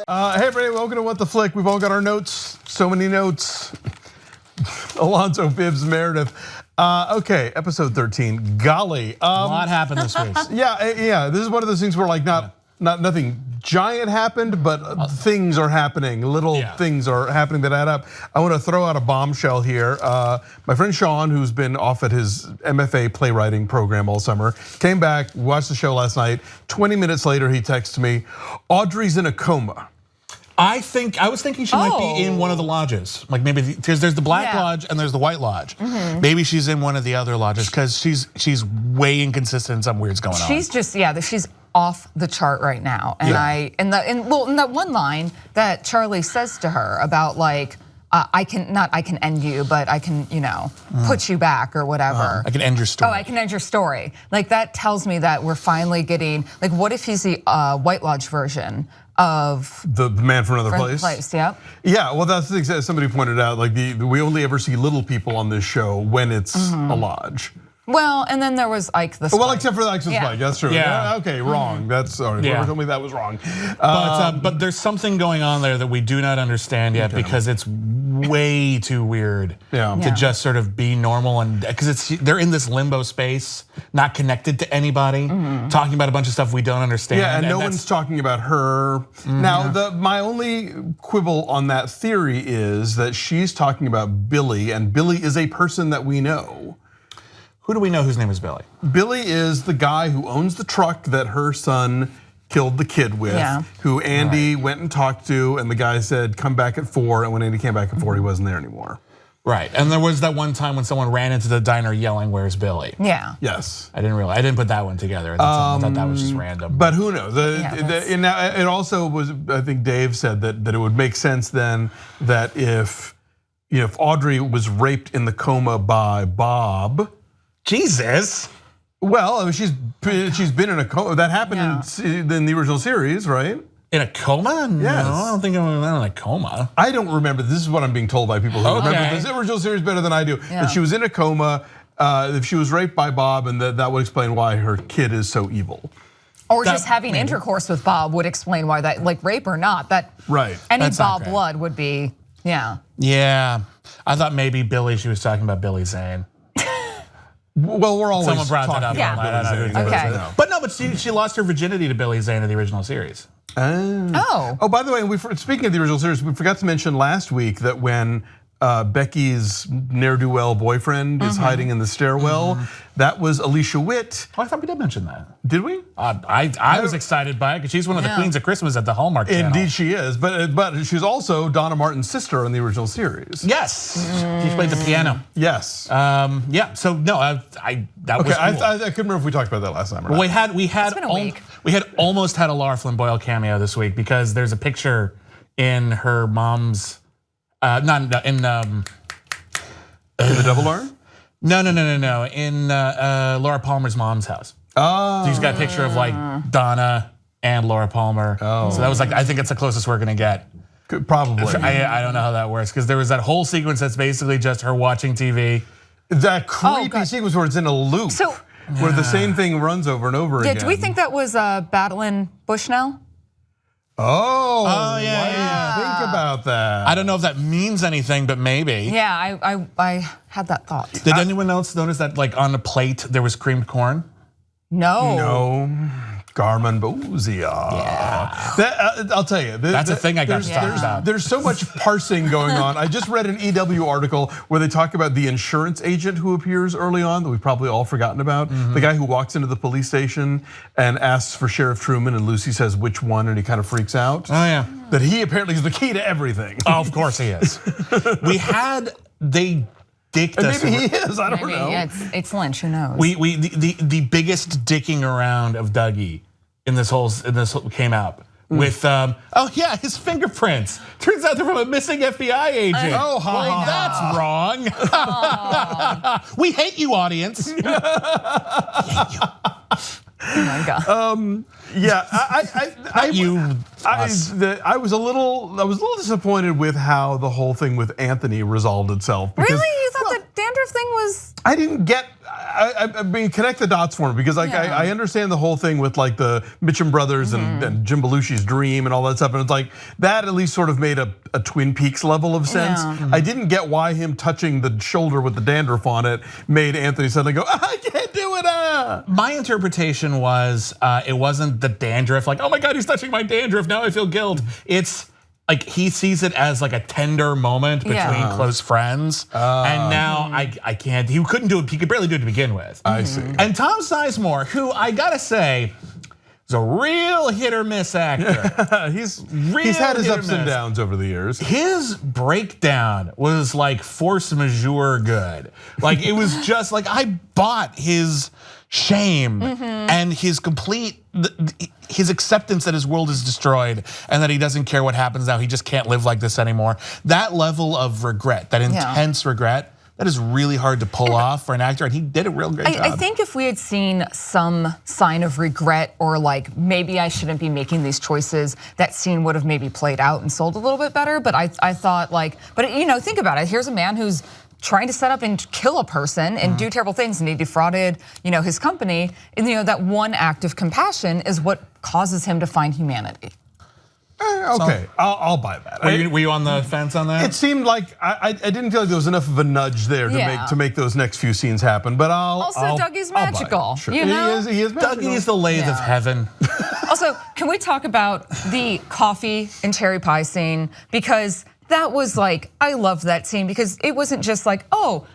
Hey everybody, welcome to What the Flick. We've all got our notes, so many notes. Alonso, Bibbs, Meredith. Okay, episode 13, golly. A lot happened this week. Yeah, this is one of those things where like nothing giant happened, but things are happening. Little things are happening that add up. I want to throw out a bombshell here. My friend Sean, who's been off at his MFA playwriting program all summer, came back, watched the show last night. 20 minutes later, he texts me, Audrey's in a coma. I was thinking she might be in one of the lodges. Like maybe, because there's the Black Lodge and there's the White Lodge. Maybe she's in one of the other lodges because she's way inconsistent. Something weird's going on. She's just, she's off the chart right now. And in that one line that Charlie says to her about like, I can end you, but I can, put you back or whatever. I can end your story. Oh, I can end your story. Like that tells me that we're finally getting, like what if he's the White Lodge version of the man from another place? Yeah, well, that's the thing somebody pointed out. Like we only ever see little people on this show when it's a lodge. Well, and then there was Ike the Spike. Well, except for the Ike the Spike, that's true. Yeah. Okay, wrong. That's sorry. Whoever told me that was wrong. But there's something going on there that we do not understand yet because it's way too weird to just sort of be normal, and because they're in this limbo space, not connected to anybody, talking about a bunch of stuff we don't understand. Yeah, and no one's talking about her. Now, my only quibble on that theory is that she's talking about Billy, and Billy is a person that we know. Who do we know whose name is Billy? Billy is the guy who owns the truck that her son killed the kid with, who Andy went and talked to, and the guy said, come back at 4, and when Andy came back at 4, he wasn't there anymore. Right, and there was that one time when someone ran into the diner yelling, where's Billy? Yeah. Yes. I didn't put that one together at the time. I thought that was just random. But who knows? It also was, I think Dave said that it would make sense then that if Audrey was raped in the coma by Bob, Jesus. Well, I mean, she's been in a coma. That happened in the original series, right? In a coma? Yes. No, I don't think I'm in a coma. I don't remember. This is what I'm being told by people who remember the original series better than I do. That she was in a coma. If she was raped by Bob, and that would explain why her kid is so evil. Or just having intercourse with Bob would explain why that, like rape or not, that any Bob blood would be, Yeah, I thought maybe Billy. She was talking about Billy Zane. Well, we're always someone brought talking that up. about Okay. But she lost her virginity to Billy Zane in the original series. Oh, by the way, speaking of the original series, we forgot to mention last week that when Becky's ne'er-do-well boyfriend is hiding in the stairwell, that was Alicia Witt. Oh, I thought we did mention that. Did we? I was excited by it because she's one of the queens of Christmas at the Hallmark Channel. Indeed she is, but she's also Donna Martin's sister in the original series. Yes, she played the piano. Yes. So no, that was cool. I couldn't remember if we talked about that last time or not. We had almost had a Laura Flynn Boyle cameo this week because there's a picture in her mom's. In the double R? No. In Laura Palmer's mom's house. Oh. So she's got a picture of like Donna and Laura Palmer. Oh. So that was like, I think it's the closest we're gonna get. Probably. I don't know how that works because there was that whole sequence that's basically just her watching TV. That creepy sequence where it's in a loop, where the same thing runs over and over again. Do we think that was Battling Bushnell? Oh yeah. Think about that. I don't know if that means anything, but maybe. Yeah, I had that thought. Did anyone else notice that like on the plate there was creamed corn? No. Garmin Bozia. Yeah. I'll tell you. That's a thing I got to talk about. There's so much parsing going on. I just read an EW article where they talk about the insurance agent who appears early on that we've probably all forgotten about. The guy who walks into the police station and asks for Sheriff Truman, and Lucy says which one, and he kind of freaks out. Oh yeah. That he apparently is the key to everything. Oh, of course he is. They dicked us. Maybe he is. I don't know. Yeah, it's Lynch. Who knows? The biggest dicking around of Dougie in this whole came out with his fingerprints. Turns out they're from a missing FBI agent. That's wrong. We hate you, audience. We hate you. Oh my God. I was a little disappointed with how the whole thing with Anthony resolved itself. Really? You thought that dandruff thing was. I didn't get. I mean, connect the dots for me because like I understand the whole thing with like the Mitchum brothers and Jim Belushi's dream and all that stuff, and it's like that at least sort of made a Twin Peaks level of sense. I didn't get why him touching the shoulder with the dandruff on it made Anthony suddenly go, I can't do it. My interpretation was it wasn't the dandruff, like, oh my God, he's touching my dandruff, now I feel guilt. It's like he sees it as like a tender moment between close friends, and now I can't. He couldn't do it. He could barely do it to begin with. I see. And Tom Sizemore, who I gotta say, is a real hit or miss actor. he's had his ups and downs over the years. His breakdown was like force majeure good. Like it was just like I bought his shame and his complete his acceptance that his world is destroyed and that he doesn't care what happens now. He just can't live like this anymore. That level of regret, that intense regret, that is really hard to pull off for an actor, and he did a real great job. I think if we had seen some sign of regret or like maybe I shouldn't be making these choices, that scene would have maybe played out and sold a little bit better. But I thought like, but think about it. Here's a man who's trying to set up and kill a person and do terrible things, and he defrauded, his company. And that one act of compassion is what causes him to find humanity. Okay, I'll buy that. Were you on the fence on that? It seemed like I didn't feel like there was enough of a nudge there to make those next few scenes happen. But Dougie's magical. Sure. He is magical. Dougie is the lathe of heaven. Also, can we talk about the coffee and cherry pie scene? Because that was like, I loved that scene because it wasn't just like, oh,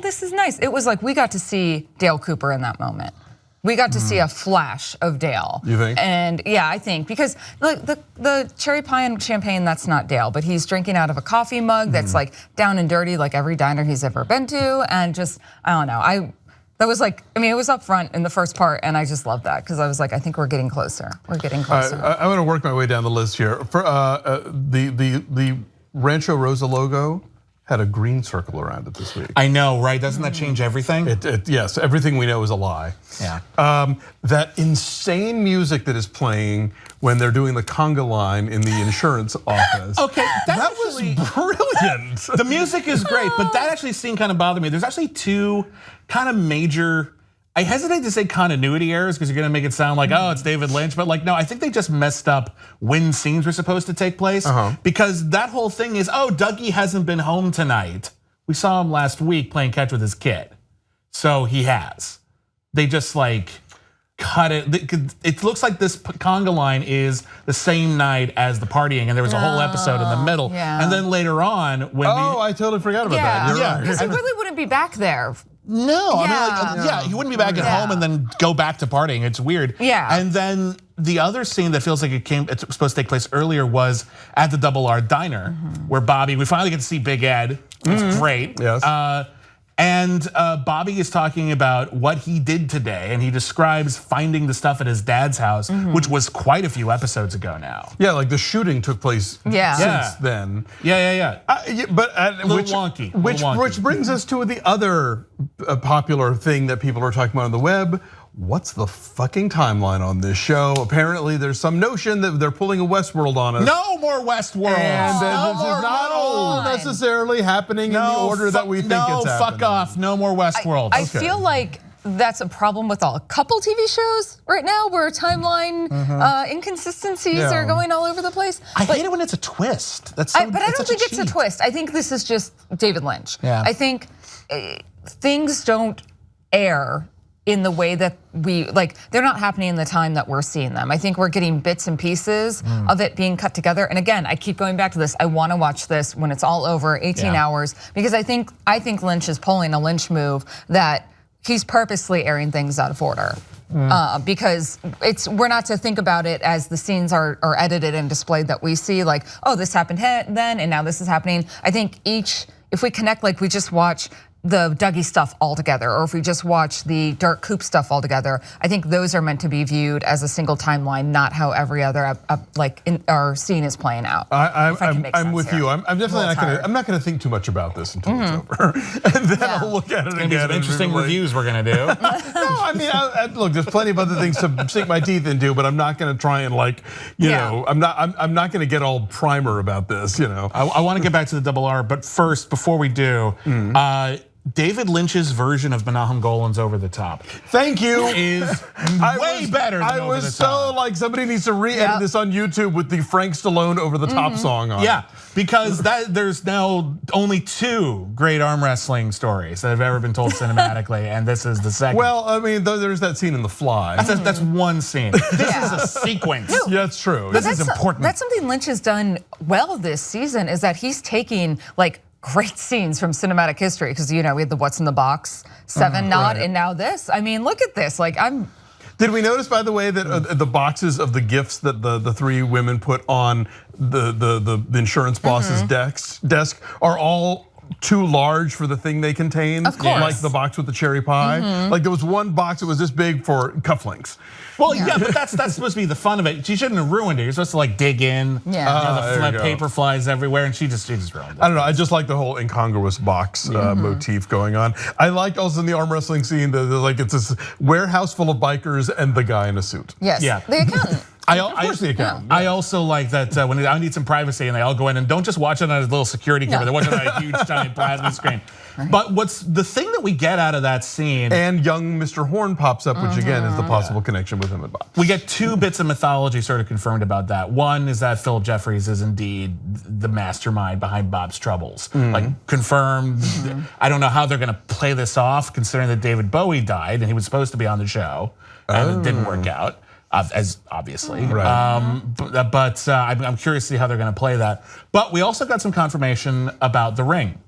this is nice. It was like we got to see Dale Cooper in that moment. We got to see a flash of Dale. You think? And yeah, I think because the cherry pie and champagne, that's not Dale, but he's drinking out of a coffee mug that's like down and dirty, like every diner he's ever been to, and just I don't know. That was like, it was up front in the first part, and I just loved that because I was like, I think we're getting closer. We're getting closer. I'm going to work my way down the list here. For the Rancho Rosa logo had a green circle around it this week. I know, right? Doesn't that change everything? Yes, everything we know is a lie. Yeah. That insane music that is playing when they're doing the conga line in the insurance office. Okay, that was brilliant. The music is great, but that actually scene kind of bothered me. There's actually two kind of major, I hesitate to say continuity errors because you're gonna make it sound like, oh, it's David Lynch, but like, no, I think they just messed up when scenes were supposed to take place because that whole thing is, oh, Dougie hasn't been home tonight. We saw him last week playing catch with his kid. So he has. They just like cut it. It looks like this conga line is the same night as the partying, and there was a whole episode in the middle. And then later on, when I totally forgot about that. You're right. Because he really wouldn't be back there. No, he wouldn't be back at home and then go back to partying. It's weird. Yeah. And then the other scene that feels like it's supposed to take place earlier was at the Double R Diner, where we finally get to see Big Ed. It's great. Yes. And Bobby is talking about what he did today, and he describes finding the stuff at his dad's house, which was quite a few episodes ago now. Yeah, like the shooting took place since then. Yeah. But a little wonky. Which brings us to the other popular thing that people are talking about on the web. What's the fucking timeline on this show? Apparently there's some notion that they're pulling a Westworld on us. No more Westworld. And this is not all necessarily happening in the order that we think it's happening. No, fuck off. No more Westworld. I feel like that's a problem with a couple TV shows right now where timeline inconsistencies are going all over the place. I hate it when it's a twist. But I don't think it's a twist. I think this is just David Lynch. Yeah. I think things don't air in the way that they're not happening in the time that we're seeing them. I think we're getting bits and pieces of it being cut together. And again, I keep going back to this. I want to watch this when it's all over, 18 hours, because I think Lynch is pulling a Lynch move that he's purposely airing things out of order. Because we're not to think about it as the scenes are edited and displayed that we see, like, oh, this happened then and now this is happening. I think if we connect, like we just watch Dougie stuff all together, or if we just watch the Dark Coop stuff all together, I think those are meant to be viewed as a single timeline, not how every other our scene is playing out. I'm with you. I'm definitely not going to. I'm not going to think too much about this until it's over, and then I'll look at it again. Some interesting reviews we're going to do. No, I mean, look, there's plenty of other things to sink my teeth into, but I'm not going to try and I'm not going to get all primer about this. I want to get back to the double R, but first, before we do. David Lynch's version of Menahem Golan's Over the Top. Thank you. Is way better than Over the Top. So like somebody needs to re-edit this on YouTube with the Frank Stallone Over the Top song on it. Yeah, because there's now only 2 great arm wrestling stories that have ever been told cinematically, and this is the second. Well, I mean, there's that scene in The Fly. That's one scene. This is a sequence. Yeah, that's true. This is important. That's something Lynch has done well this season, is that he's taking great scenes from cinematic history, because we had the What's in the Box 7 nod, and now this. I mean, look at this. Did we notice, by the way, that the boxes of the gifts that the 3 women put on the insurance boss's desk are all too large for the thing they contain? Of course. Like the box with the cherry pie. Like there was one box that was this big for cufflinks. Well, yeah, but that's supposed to be the fun of it. She shouldn't have ruined it. You're supposed to dig in. Yeah. The paper flies everywhere, and she just ruined it. I don't know. I just like the whole incongruous box motif going on. I liked also in the arm wrestling scene it's this warehouse full of bikers and the guy in a suit. Yes. Yeah. The accountant. I also like that when I need some privacy and they all go in and don't just watch it on a little security camera, they're watching it on a huge giant plasma screen. Right. But what's the thing that we get out of that scene? And young Mr. Horn pops up, which again is the possible connection with him and Bob. We get 2 bits of mythology sort of confirmed about that. One is that Philip Jeffries is indeed the mastermind behind Bob's troubles. Confirmed. I don't know how they're gonna play this off, considering that David Bowie died and he was supposed to be on the show, and it didn't work out. As obviously, right. But I'm curious to see how they're going to play that. But we also got some confirmation about the ring.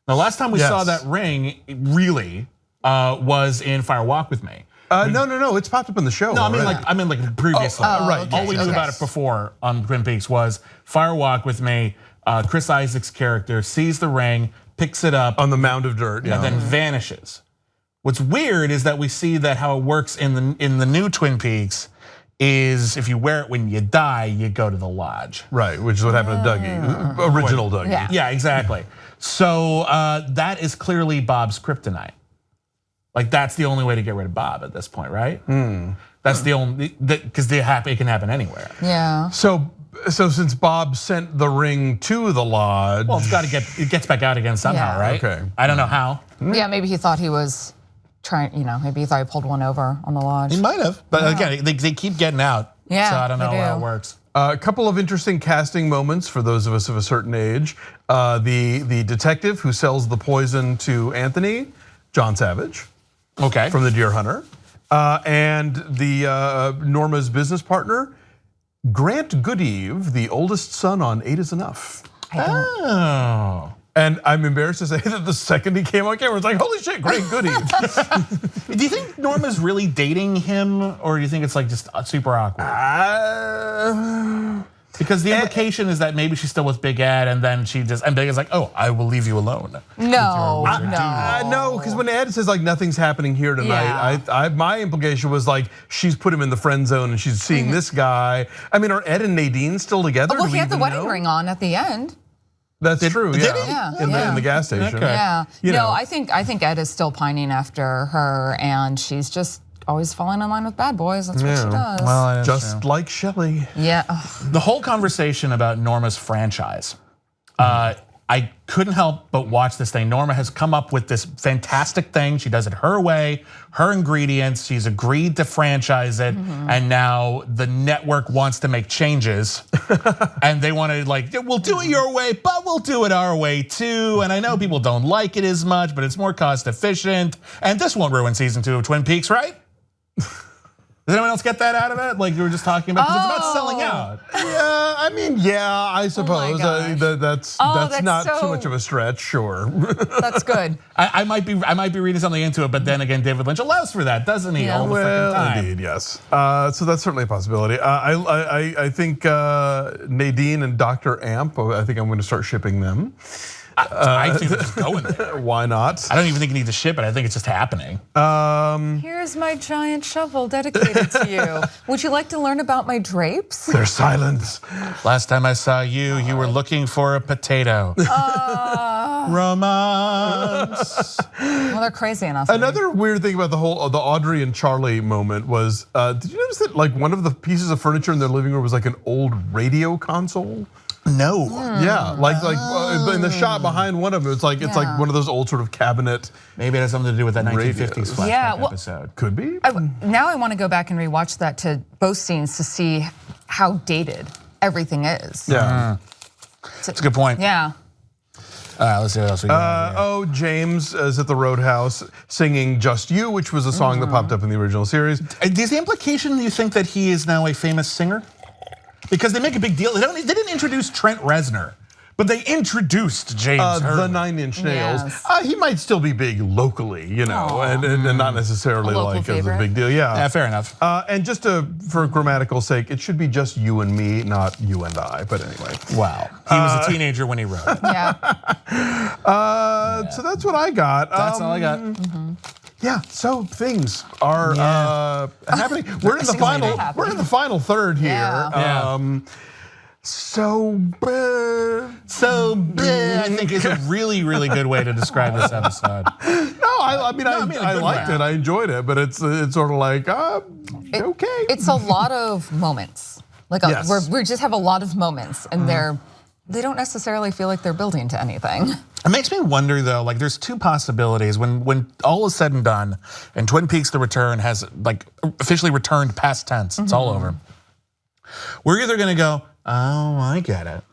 The last time we saw that ring really was in Fire Walk with Me. No, it's popped up in the show. No, I mean like previously. Right. All we knew about it before on Twin Peaks was Fire Walk with Me. Chris Isaac's character sees the ring, picks it up on the mound of dirt, and then vanishes. What's weird is that we see that how it works in the new Twin Peaks is if you wear it when you die, you go to the lodge. Right, which is what happened to Dougie, original Dougie. Yeah, exactly. So that is clearly Bob's kryptonite. That's the only way to get rid of Bob at this point, right? That's the only, because it can happen anywhere. Yeah. So since Bob sent the ring to the lodge, well, it gets back out again somehow, right? Okay. I don't know how. Yeah, maybe he thought he was trying, maybe he thought he pulled one over on the lodge. He might have, but again, they keep getting out. Yeah, so I don't know how it works. A couple of interesting casting moments for those of us of a certain age. The detective who sells the poison to Anthony, John Savage, from The Deer Hunter, and the Norma's business partner, Grant Goodeve, the oldest son on 8 is Enough. Oh. And I'm embarrassed to say that the second he came on camera, it's like, holy shit, Grant Goodeve. Do you think Norma's really dating him, or do you think it's just super awkward? Because the implication is that maybe she's still with Big Ed, and then and Big Ed's like, oh, I will leave you alone. No, no, because when Ed says nothing's happening here tonight, my implication was she's put him in the friend zone and she's seeing this guy. I mean, are Ed and Nadine still together? Well, he had the wedding ring on at the end. That's true. Did yeah. he? In the gas station. Okay. Yeah. No, I think Ed is still pining after her, and she's just always falling in line with bad boys. That's what she does. Well, just like Shelley. Yeah. The whole conversation about Norma's franchise. I couldn't help but watch this thing. Norma has come up with this fantastic thing. She does it her way, her ingredients. She's agreed to franchise it, and now the network wants to make changes, and they want to we'll do it your way, but we'll do it our way too. And I know people don't like it as much, but it's more cost efficient. And this won't ruin season 2 of Twin Peaks, right? Does anyone else get that out of it? Like you were just talking about, because it's about selling out. Yeah, I mean, I suppose that's not too much of a stretch. Sure, that's good. I might be reading something into it, but then again, David Lynch allows for that, doesn't he? Yeah. All the freaking time. Indeed, yes. So that's certainly a possibility. I think Nadine and Dr. Amp. I think I'm going to start shipping them. I think they're just going there. Why not? I don't even think you need to ship it. I think it's just happening. Here's my giant shovel dedicated to you. Would you like to learn about my drapes? They're silent. Last time I saw you, you were looking for a potato. Romance. Well, they're crazy enough. Another weird thing about the Audrey and Charlie moment was, did you notice that like one of the pieces of furniture in their living room was like an old radio console? No. Yeah, like in the shot behind one of them, it's like one of those old sort of cabinet. Maybe it has something to do with that 1950s flashback episode. Could be. Now I want to go back and rewatch that to both scenes to see how dated everything is. Yeah. That's a good point. Yeah. Let's see what else we got. James is at the Roadhouse singing "Just You," which was a song that popped up in the original series. Is the implication you think that he is now a famous singer? Because they make a big deal. They didn't introduce Trent Reznor, but they introduced James the 9 Inch Nails. Yes. He might still be big locally, you know, and not necessarily like as a big deal. Yeah, fair enough. And just for grammatical sake, it should be just you and me, not you and I. But anyway. Wow. He was a teenager when he wrote it. Yeah. So that's what I got. That's all I got. Yeah, so things are happening. We're in the final. We're in the final third here. Yeah. So I think is a really, really good way to describe this episode. I liked it. I enjoyed it, but it's sort of like okay. It's a lot of moments. Like we just have a lot of moments, and they don't necessarily feel like they're building to anything. It makes me wonder though, like there's two possibilities when all is said and done and Twin Peaks: The Return has like officially returned past tense, it's all over. We're either gonna go, oh, I get it.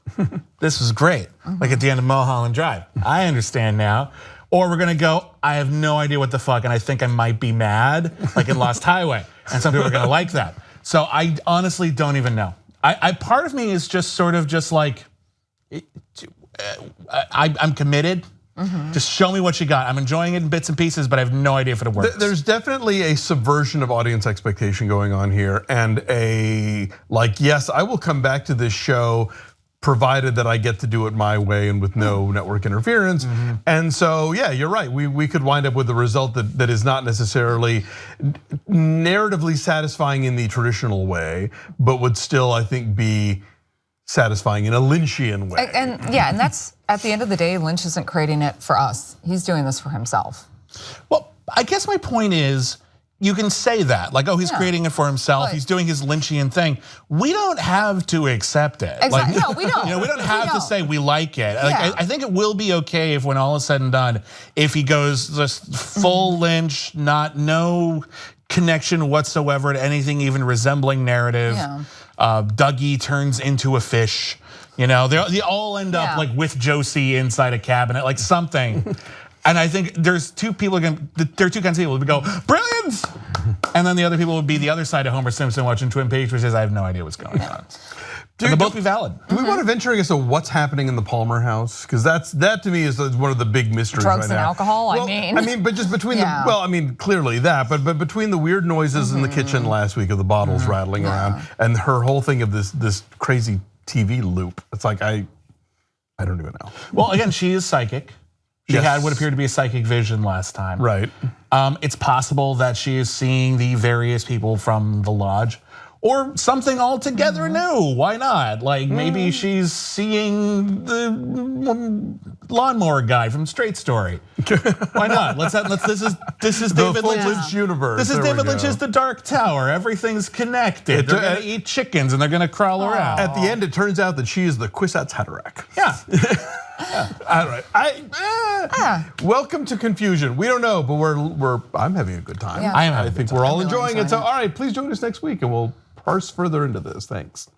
This was great. Like at the end of Mulholland Drive. I understand now. Or we're gonna go, I have no idea what the fuck and I think I might be mad, like in Lost Highway. And some people are gonna like that. So I honestly don't even know. Part of me is just sort of just like, I'm committed. Just show me what you got. I'm enjoying it in bits and pieces, but I have no idea if it works. There's definitely a subversion of audience expectation going on here, and yes, I will come back to this show provided that I get to do it my way and with no network interference. And so, yeah, you're right. We could wind up with a result that is not necessarily narratively satisfying in the traditional way, but would still, I think, be satisfying in a Lynchian way. And that's at the end of the day, Lynch isn't creating it for us. He's doing this for himself. Well, I guess my point is, you can say that, like, oh, he's creating it for himself. He's doing his Lynchian thing. We don't have to accept it. Exactly. No, we don't. We don't have to say we like it. Like, I think it will be okay if, when all is said and done, if he goes just full Lynch, no connection whatsoever to anything even resembling narrative. Dougie turns into a fish. They all end up like with Josie inside a cabinet, like something. And I think there's two people there are two kinds of people who go, brilliant! And then the other people would be the other side of Homer Simpson watching Twin Peaks, which is, I have no idea what's going on. And they'll both be valid. Do we want to venture as to what's happening in the Palmer house? Because that to me is one of the big mysteries right now. Drugs and alcohol, I mean, but just between clearly that, but between the weird noises in the kitchen last week of the bottles rattling around and her whole thing of this crazy TV loop, it's like I don't even know. Well, again, she is psychic. She had what appeared to be a psychic vision last time. Right. It's possible that she is seeing the various people from the lodge, or something altogether new. Why not? Like maybe she's seeing the lawnmower guy from Straight Story. Why not? This is David Lynch's universe. This is David Lynch's The Dark Tower. Everything's connected. They're gonna eat chickens and they're gonna crawl around. At the end, it turns out that she is the Kwisatz Haderach. Yeah. All right. Welcome to confusion. We don't know, but I'm having a good time. Yeah. I think we're all enjoying it. So, all right, please join us next week, and we'll parse further into this. Thanks.